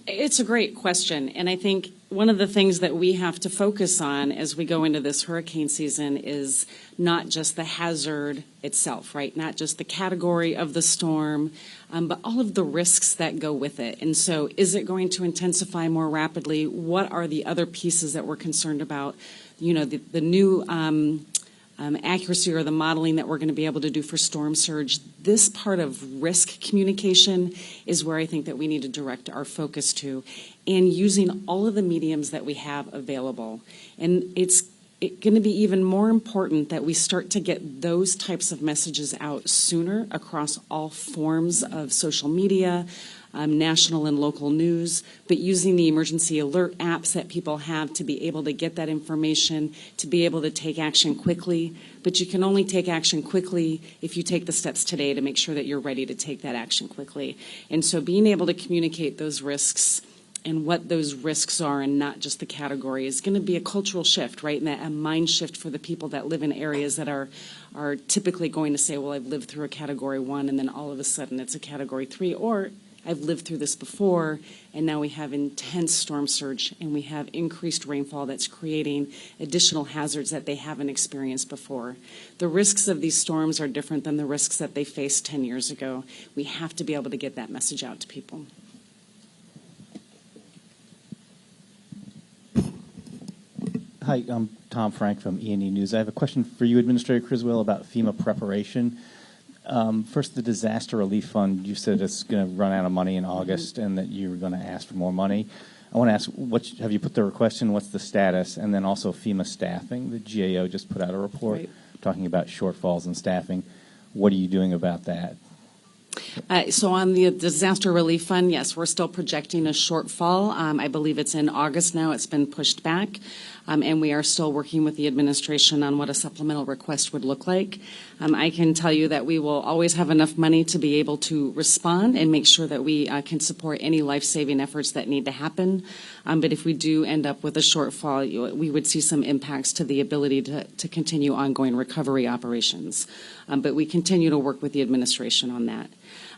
It's a great question, and I think one of the things that we have to focus on as we go into this hurricane season is not just the hazard itself, right? Not just the category of the storm, but all of the risks that go with it. And so is it going to intensify more rapidly? What are the other pieces that we're concerned about? You know, the new accuracy or the modeling that we're going to be able to do for storm surge. This part of risk communication is where I think that we need to direct our focus to, and using all of the mediums that we have available. And it's going to be even more important that we start to get those types of messages out sooner across all forms of social media, national and local news, but using the emergency alert apps that people have to be able to get that information, to be able to take action quickly. But you can only take action quickly if you take the steps today to make sure that you're ready to take that action quickly. And so being able to communicate those risks and what those risks are and not just the category is going to be a cultural shift, right? And a mind shift for the people that live in areas that are typically going to say, well, I've lived through a Category 1 and then all of a sudden it's a Category 3, or I've lived through this before, and now we have intense storm surge, and we have increased rainfall that's creating additional hazards that they haven't experienced before. The risks of these storms are different than the risks that they faced 10 years ago. We have to be able to get that message out to people. Hi, I'm Tom Frank from E&E News. I have a question for you, Administrator Criswell, about FEMA preparation. First, the disaster relief fund, you said it's going to run out of money in August and that you were going to ask for more money. I want to ask, have you put the request in? What's the status? And then also FEMA staffing. The GAO just put out a report talking about shortfalls in staffing. What are you doing about that? So on the disaster relief fund, yes, we're still projecting a shortfall. I believe it's in August now. It's been pushed back. And we are still working with the administration on what a supplemental request would look like. I can tell you that we will always have enough money to be able to respond and make sure that we can support any life-saving efforts that need to happen. But if we do end up with a shortfall, we would see some impacts to the ability to continue ongoing recovery operations. But we continue to work with the administration on that.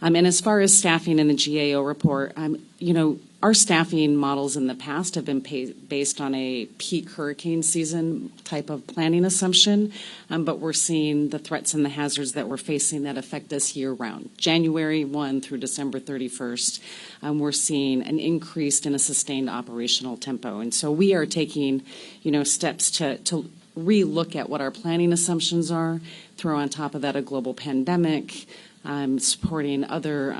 And as far as staffing in the GAO report, our staffing models in the past have been based on a peak hurricane season type of planning assumption, but we're seeing the threats and the hazards that we're facing that affect us year-round. January 1 through December 31st, we're seeing an increased and a sustained operational tempo. And so we are taking, steps to re-look at what our planning assumptions are, throw on top of that a global pandemic, supporting other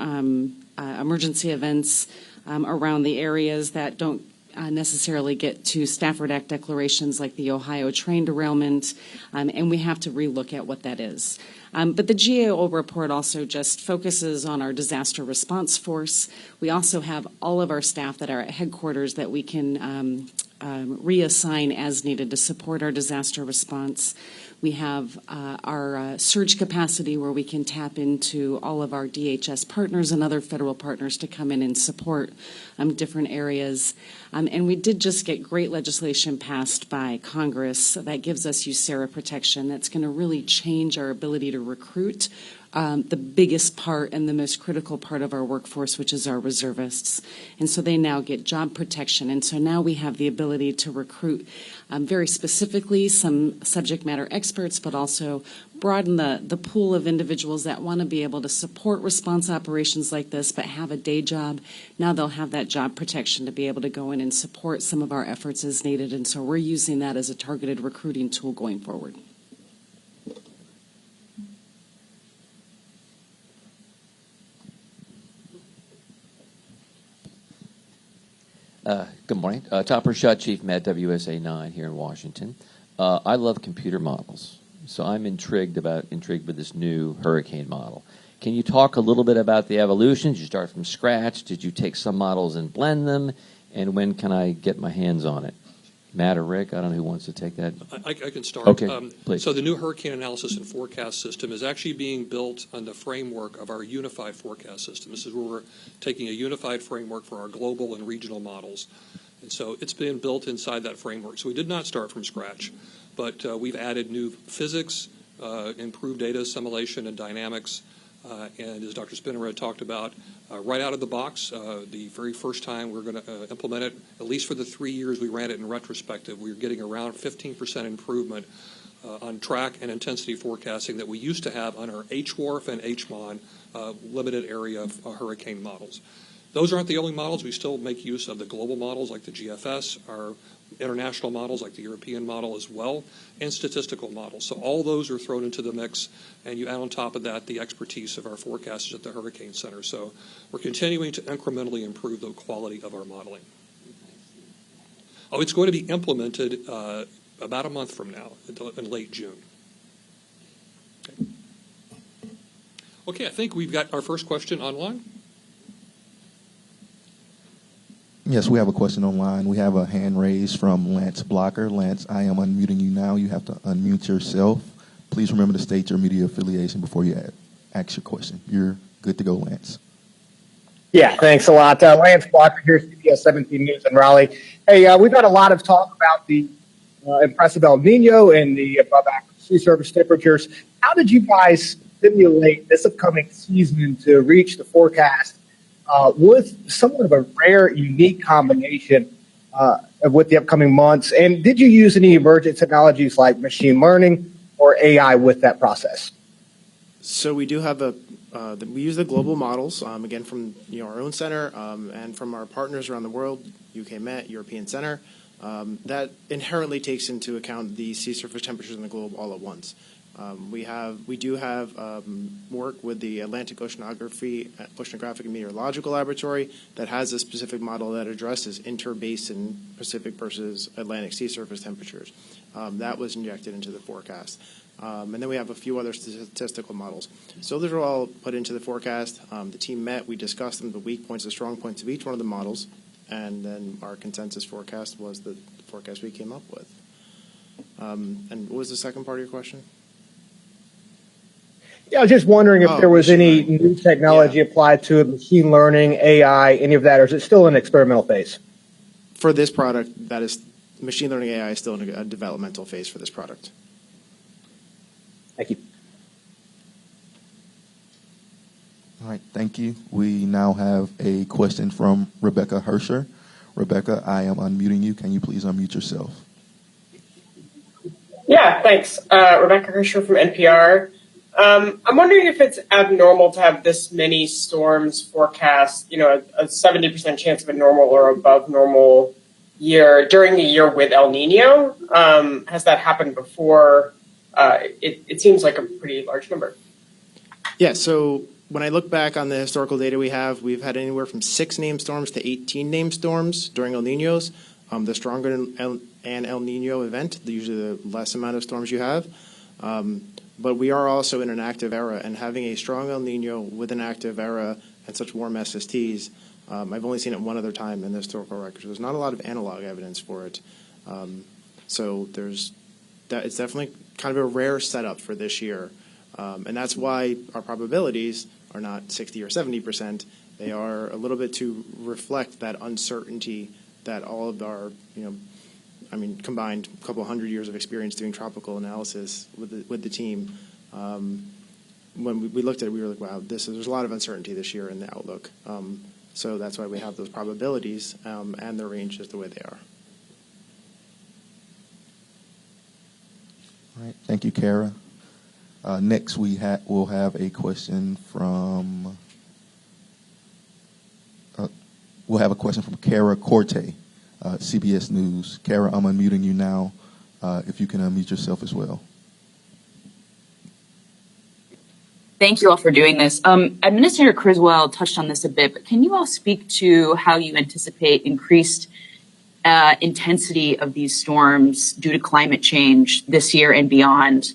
emergency events around the areas that don't necessarily get to Stafford Act declarations like the Ohio train derailment, and we have to relook at what that is. But the GAO report also just focuses on our disaster response force. We also have all of our staff that are at headquarters that we can reassign as needed to support our disaster response. We have our surge capacity where we can tap into all of our DHS partners and other federal partners to come in and support different areas. And we did just get great legislation passed by Congress that gives us USERRA protection that's going to really change our ability to recruit the biggest part and the most critical part of our workforce, which is our reservists. And so they now get job protection. And so now we have the ability to recruit very specifically some subject matter experts, but also broaden the pool of individuals that want to be able to support response operations like this, but have a day job. Now they'll have that job protection to be able to go in and support some of our efforts as needed. And so we're using that as a targeted recruiting tool going forward. Good morning. Tom Pershut, Chief Med, WSA 9 here in Washington. I love computer models, so I'm intrigued with this new hurricane model. Can you talk a little bit about the evolution? Did you start from scratch? Did you take some models and blend them? And when can I get my hands on it? Matt or Rick, I don't know who wants to take that. I can start. Okay, please. So the new hurricane analysis and forecast system is actually being built on the framework of our unified forecast system. This is where we're taking a unified framework for our global and regional models. And so it's been built inside that framework. So we did not start from scratch, but we've added new physics, improved data assimilation and dynamics, and as Dr. Spinner talked about, right out of the box, the very first time we're going to implement it, at least for the 3 years we ran it in retrospective, we were getting around 15% improvement on track and intensity forecasting that we used to have on our HWRF and HMON limited area of hurricane models. Those aren't the only models. We still make use of the global models like the GFS, our international models like the European model as well, and statistical models. So all those are thrown into the mix, and you add on top of that the expertise of our forecasters at the Hurricane Center. So we're continuing to incrementally improve the quality of our modeling. Oh, it's going to be implemented about a month from now, in late June. Okay, I think we've got our first question online. Yes, we have a question online. We have a hand raised from Lance Blocker. Lance, I am unmuting you now. You have to unmute yourself. Please remember to state your media affiliation before you ask your question. You're good to go, Lance. Yeah, thanks a lot. Lance Blocker here, CBS 17 News in Raleigh. Hey, we've had a lot of talk about the impressive El Nino and the above average sea surface temperatures. How did you guys simulate this upcoming season to reach the forecast with somewhat of a rare, unique combination with the upcoming months? And did you use any emergent technologies like machine learning or AI with that process? So we do have we use the global models, again, from our own center and from our partners around the world, UK Met, European Center. That inherently takes into account the sea surface temperatures in the globe all at once. We do have work with the Atlantic Oceanographic and Meteorological Laboratory that has a specific model that addresses interbasin Pacific versus Atlantic sea surface temperatures. That was injected into the forecast. And then we have a few other statistical models. So those are all put into the forecast. The team met. We discussed them, the weak points, the strong points of each one of the models. And then our consensus forecast was the forecast we came up with. And what was the second part of your question? Yeah, I was just wondering if there was any new technology applied to it, machine learning, AI, any of that, or is it still in experimental phase? For this product, that is machine learning AI is still in a developmental phase for this product. Thank you. All right, thank you. We now have a question from Rebecca Hersher. Rebecca, I am unmuting you. Can you please unmute yourself? Yeah, thanks. Rebecca Hersher from NPR. I'm wondering if it's abnormal to have this many storms forecast, a 70% chance of a normal or above normal year during a year with El Nino. Has that happened before? It seems like a pretty large number. Yeah, so when I look back on the historical data we've had anywhere from 6 named storms to 18 named storms during El Niños. The stronger an El Niño event, usually the less amount of storms you have. But we are also in an active era, and having a strong El Niño with an active era and such warm SSTs, I've only seen it one other time in the historical record. So there's not a lot of analog evidence for it. So it's definitely kind of a rare setup for this year. And that's why our probabilities are not 60 or 70%. They are a little bit to reflect that uncertainty that all of our, combined a couple hundred years of experience doing tropical analysis with the team. When we looked at it, we were like, wow, there's a lot of uncertainty this year in the outlook. So that's why we have those probabilities and the ranges the way they are. All right. Thank you, Kara. Next, we'll have a question from Kara Corte, CBS News. Kara, I'm unmuting you now. If you can unmute yourself as well. Thank you all for doing this. Administrator Criswell touched on this a bit, but can you all speak to how you anticipate increased intensity of these storms due to climate change this year and beyond?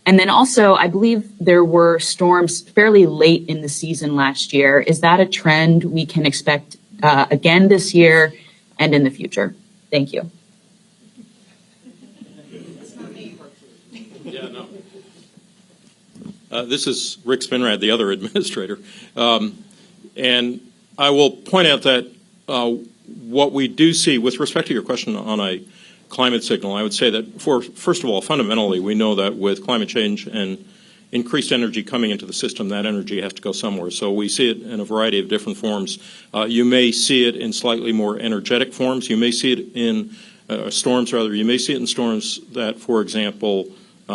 And then also, I believe there were storms fairly late in the season last year. Is that a trend we can expect again this year and in the future? Thank you. Yeah, no. This is Rick Spinrad, the other administrator. And I will point out that what we do see, with respect to your question on a climate signal, I would say that first of all, fundamentally, we know that with climate change and increased energy coming into the system, that energy has to go somewhere. So we see it in a variety of different forms. You may see it in slightly more energetic forms. You may see it in storms, rather. You may see it in storms that, for example,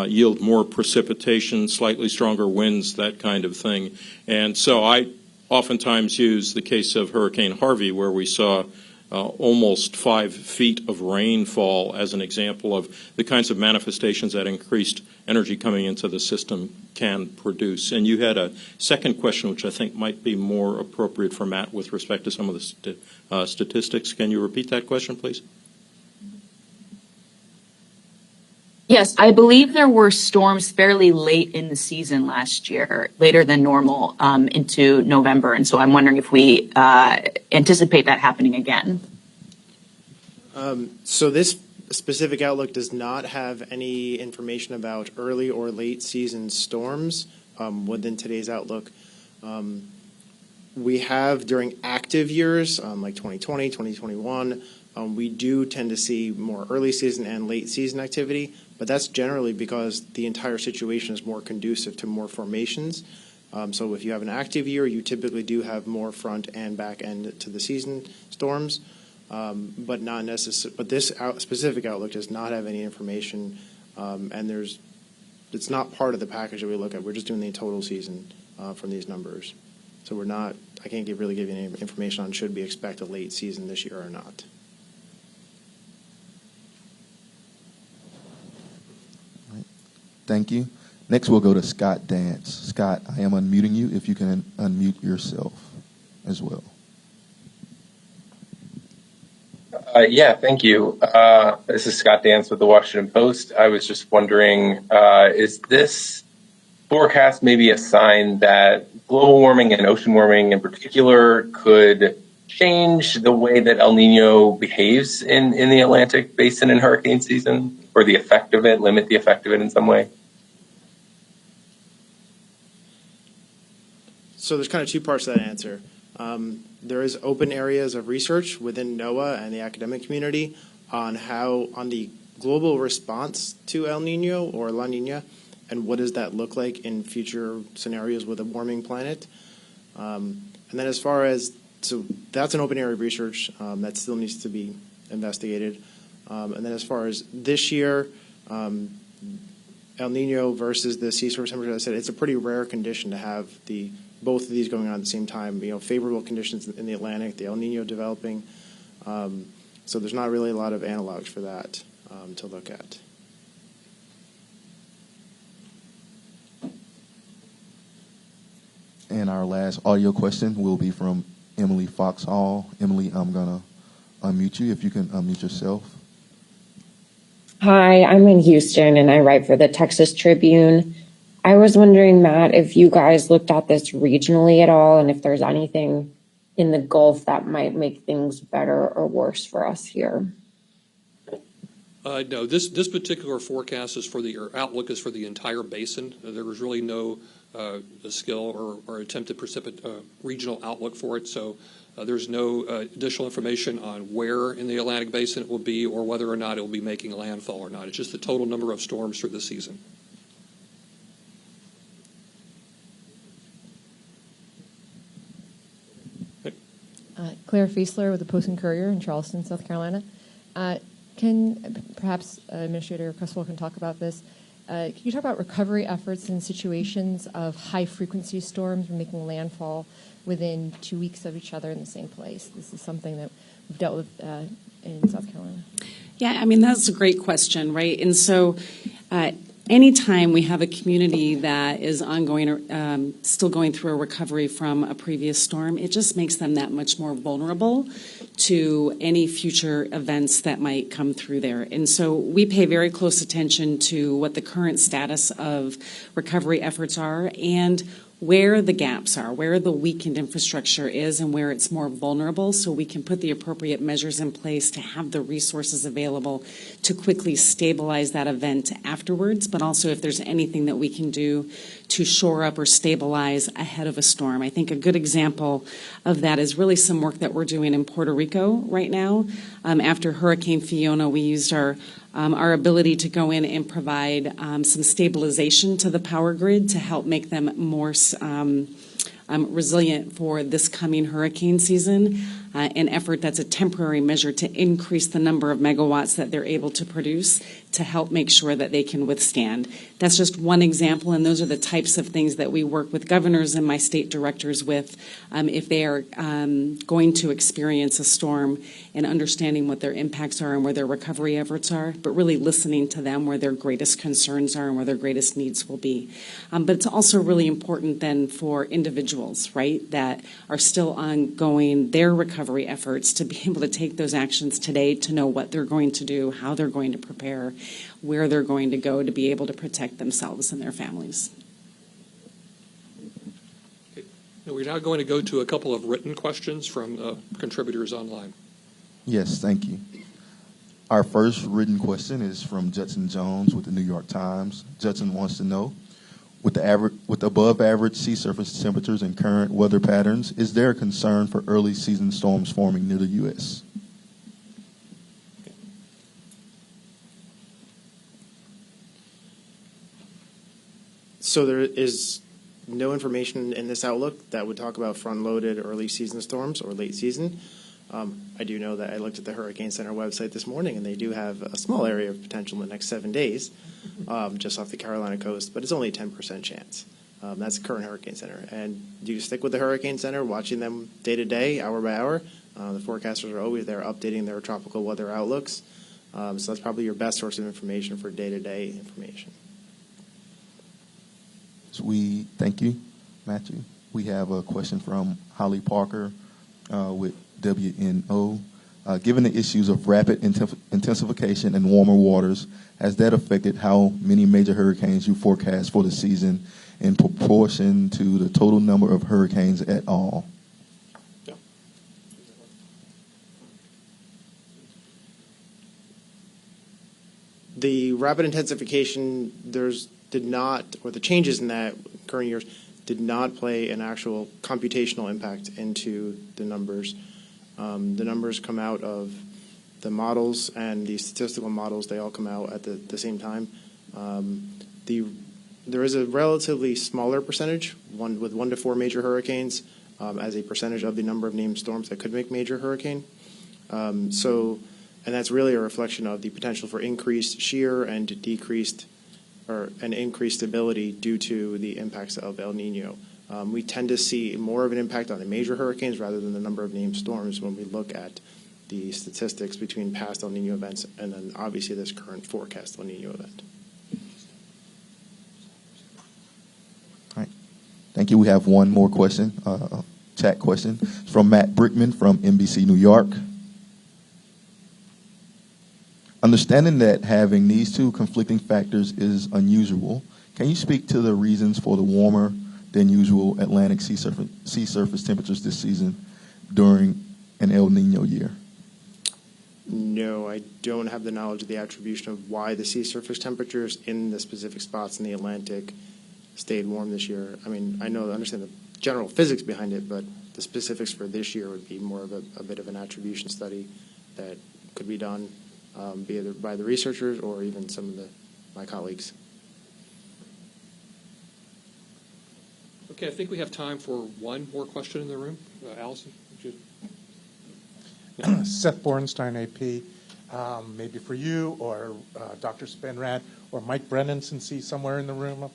yield more precipitation, slightly stronger winds, that kind of thing. And so I oftentimes use the case of Hurricane Harvey, where we saw almost 5 feet of rainfall as an example of the kinds of manifestations that increased energy coming into the system can produce. And you had a second question, which I think might be more appropriate for Matt with respect to some of the statistics. Can you repeat that question, please? Yes, I believe there were storms fairly late in the season last year, later than normal, into November. And so I'm wondering if we anticipate that happening again. So this specific outlook does not have any information about early or late season storms within today's outlook. We have during active years, like 2020, 2021, we do tend to see more early season and late season activity, but that's generally because the entire situation is more conducive to more formations. So if you have an active year, you typically do have more front and back end to the season storms, but not necessarily. But this specific outlook does not have any information, and it's not part of the package that we look at. We're just doing the total season from these numbers. So we're not. I can't really give you any information on should we expect a late season this year or not. Thank you. Next, we'll go to Scott Dance. Scott, I am unmuting you. If you can unmute yourself as well. Yeah, thank you. This is Scott Dance with the Washington Post. I was just wondering, is this forecast maybe a sign that global warming and ocean warming in particular could change the way that El Nino behaves in the Atlantic basin in hurricane season, or the effect of it, limit the effect of it in some way? So there's kind of two parts to that answer. There is open areas of research within NOAA and the academic community on the global response to El Nino or La Nina, and what does that look like in future scenarios with a warming planet. And then as far as, so that's an open area of research that still needs to be investigated. And then as far as this year, El Nino versus the sea surface temperature, as I said, it's a pretty rare condition to have both of these going on at the same time. Favorable conditions in the Atlantic, the El Nino developing. So there's not really a lot of analogs for that to look at. And our last audio question will be from Emily Foxhall. Emily, I'm going to unmute you if you can unmute yourself. Hi, I'm in Houston and I write for the Texas Tribune. I was wondering, Matt, if you guys looked at this regionally at all and if there's anything in the Gulf that might make things better or worse for us here. No, this particular forecast is or outlook is for the entire basin. There was really no skill or attempted regional outlook for it. So there's no additional information on where in the Atlantic Basin it will be or whether or not it will be making landfall or not. It's just the total number of storms through the season. Claire Fiesler with the Post and Courier in Charleston, South Carolina. Can perhaps Administrator Criswell can talk about this? Can you talk about recovery efforts in situations of high-frequency storms making landfall within 2 weeks of each other in the same place? This is something that we've dealt with in South Carolina. Yeah, I mean, that's a great question, right? And so anytime we have a community that is ongoing, still going through a recovery from a previous storm, it just makes them that much more vulnerable to any future events that might come through there. And so we pay very close attention to what the current status of recovery efforts are and where the gaps are, where the weakened infrastructure is and where it's more vulnerable, so we can put the appropriate measures in place to have the resources available to quickly stabilize that event afterwards, but also if there's anything that we can do to shore up or stabilize ahead of a storm. I think a good example of that is really some work that we're doing in Puerto Rico right now. After Hurricane Fiona, we used our ability to go in and provide some stabilization to the power grid to help make them more resilient for this coming hurricane season, an effort that's a temporary measure to increase the number of megawatts that they're able to produce to help make sure that they can withstand. That's just one example, and those are the types of things that we work with governors and my state directors with if they are going to experience a storm and understanding what their impacts are and where their recovery efforts are, but really listening to them where their greatest concerns are and where their greatest needs will be. But it's also really important then for individuals, right, that are still ongoing their recovery efforts to be able to take those actions today to know what they're going to do, how they're going to prepare, where they're going to go to be able to protect themselves and their families. Okay. Now we're now going to go to a couple of written questions from contributors online. Yes, thank you. Our first written question is from Judson Jones with the New York Times. Judson wants to know, with above average sea surface temperatures and current weather patterns, is there a concern for early season storms forming near the U.S.? So there is no information in this outlook that would talk about front-loaded early season storms or late season. I do know that I looked at the Hurricane Center website this morning, and they do have a small area of potential in the next 7 days, just off the Carolina coast, but it's only a 10% chance. That's the current Hurricane Center. And you stick with the Hurricane Center, watching them day to day, hour by hour. The forecasters are always there updating their tropical weather outlooks. So that's probably your best source of information for day-to-day information. So thank you, Matthew. We have a question from Holly Parker with WNO. Given the issues of rapid intensification and warmer waters, has that affected how many major hurricanes you forecast for the season in proportion to the total number of hurricanes at all? Yeah. The rapid intensification, the changes in that current years did not play an actual computational impact into the numbers. The numbers come out of the models and the statistical models. They all come out at the same time. There is a relatively smaller percentage, with 1 to 4 major hurricanes, as a percentage of the number of named storms that could make major hurricane. And that's really a reflection of the potential for increased shear and increased stability due to the impacts of El Nino. We tend to see more of an impact on the major hurricanes rather than the number of named storms when we look at the statistics between past El Nino events and then obviously this current forecast El Nino event. All right. Thank Thank you. We have one more question, chat question from Matt Brickman from NBC New York. Understanding that having these two conflicting factors is unusual, can you speak to the reasons for the warmer than usual Atlantic sea surface temperatures this season during an El Nino year? No, I don't have the knowledge of the attribution of why the sea surface temperatures in the specific spots in the Atlantic stayed warm this year. I mean, I understand the general physics behind it, but the specifics for this year would be more of a bit of an attribution study that could be done be either by the researchers or even some of my colleagues. Okay, I think we have time for one more question in the room. Allison, would you? Seth Borenstein, AP, maybe for you or Dr. Spenrad or Mike Brennan, since he's somewhere in the room.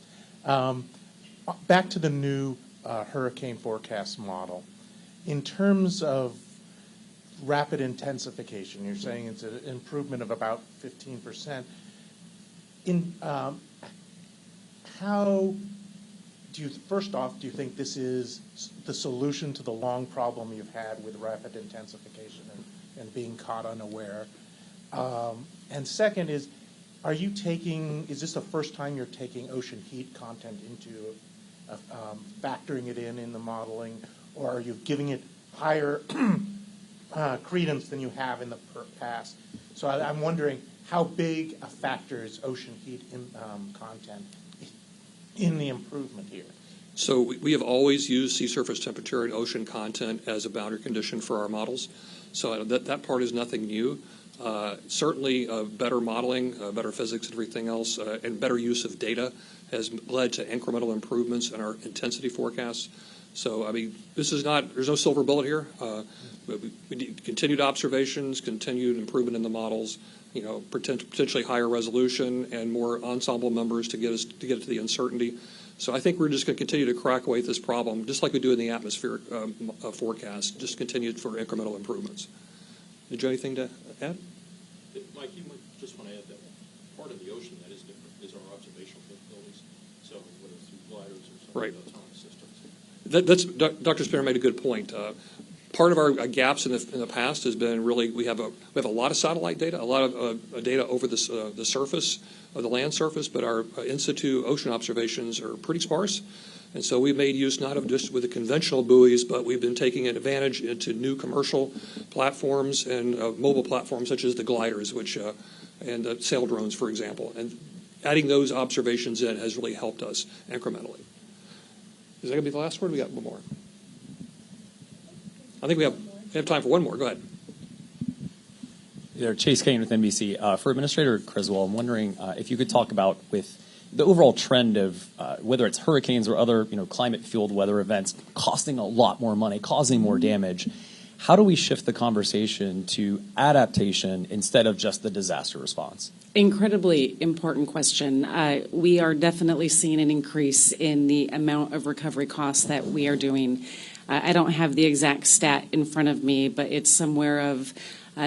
Back to the new hurricane forecast model. In terms of rapid intensification, you're saying it's an improvement of about 15%. How do you, first off, do you think this is the solution to the long problem you've had with rapid intensification and being caught unaware? And second is this the first time you're taking ocean heat content into factoring it in the modeling, or are you giving it higher credence than you have in the past? So I'm wondering how big a factor is ocean heat content in the improvement here? So we have always used sea surface temperature and ocean content as a boundary condition for our models. So that part is nothing new. Certainly better modeling, better physics and everything else, and better use of data has led to incremental improvements in our intensity forecasts. So, I mean, there's no silver bullet here. We need continued observations, continued improvement in the models, potentially higher resolution and more ensemble members to get it to the uncertainty. So I think we're just going to continue to crack away at this problem, just like we do in the atmospheric forecast, just continue for incremental improvements. Did you have anything to add? Mike, you might just want to add that part of the ocean that is different is our observational capabilities. So whether it's through gliders or some right. of the autonomous systems. Dr. Spinner made a good point. Part of our gaps in the past has been really we have a lot of satellite data, a lot of data over the surface of the land surface, but our in situ ocean observations are pretty sparse. And so we've made use not of just with the conventional buoys, but we've been taking advantage into new commercial platforms and mobile platforms such as the gliders, and sail drones, for example. And adding those observations in has really helped us incrementally. Is that going to be the last word? We got one more. I think we have time for one more. Go ahead. There, Chase Kane with NBC. For Administrator Criswell, I'm wondering if you could talk about with the overall trend of whether it's hurricanes or other climate-fueled weather events costing a lot more money, causing more damage. How do we shift the conversation to adaptation instead of just the disaster response? Incredibly important question. We are definitely seeing an increase in the amount of recovery costs that we are doing. I don't have the exact stat in front of me, but it's somewhere of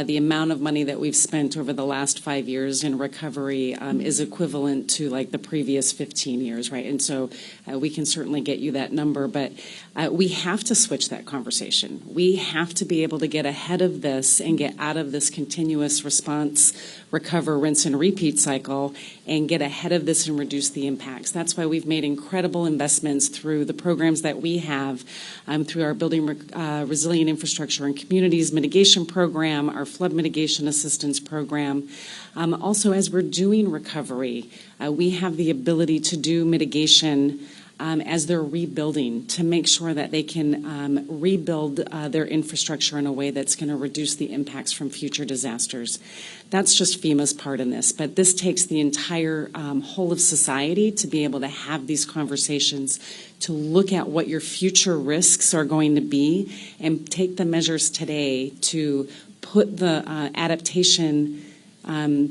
the amount of money that we've spent over the last 5 years in recovery is equivalent to like the previous 15 years, right? And so we can certainly get you that number, but we have to switch that conversation. We have to be able to get ahead of this and get out of this continuous response, recover, rinse, and repeat cycle and get ahead of this and reduce the impacts. That's why we've made incredible investments through the programs that we have, through our Building Resilient Infrastructure and Communities Mitigation Program, our Flood Mitigation Assistance Program. Also, as we're doing recovery, we have the ability to do mitigation as they're rebuilding to make sure that they can rebuild their infrastructure in a way that's going to reduce the impacts from future disasters. That's just FEMA's part in this, but this takes the entire whole of society to be able to have these conversations, to look at what your future risks are going to be and take the measures today to put the adaptation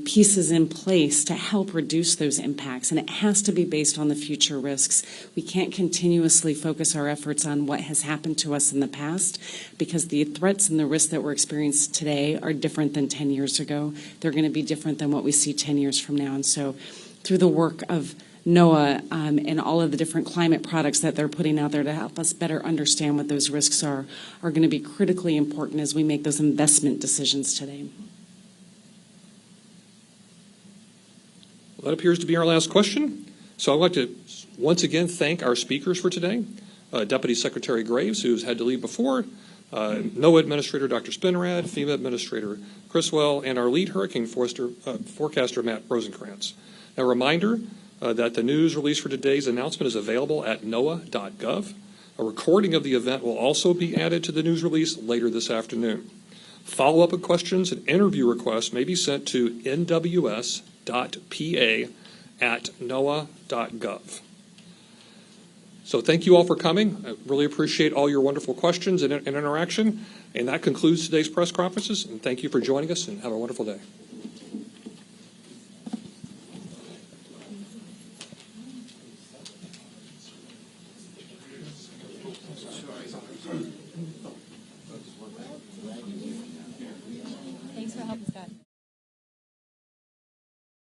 pieces in place to help reduce those impacts. And it has to be based on the future risks. We can't continuously focus our efforts on what has happened to us in the past because the threats and the risks that we're experiencing today are different than 10 years ago. They're going to be different than what we see 10 years from now. And so through the work of NOAA and all of the different climate products that they're putting out there to help us better understand what those risks are going to be critically important as we make those investment decisions today. Well, that appears to be our last question. So I'd like to once again thank our speakers for today. Deputy Secretary Graves, who's had to leave before, NOAA Administrator Dr. Spinrad, FEMA Administrator Criswell, and our lead hurricane forecaster Matt Rosenkrantz. A reminder that the news release for today's announcement is available at noaa.gov. A recording of the event will also be added to the news release later this afternoon. Follow-up questions and interview requests may be sent to nws.pa@noaa.gov. So thank you all for coming. I really appreciate all your wonderful questions and interaction. And that concludes today's press conferences. And thank you for joining us, and have a wonderful day.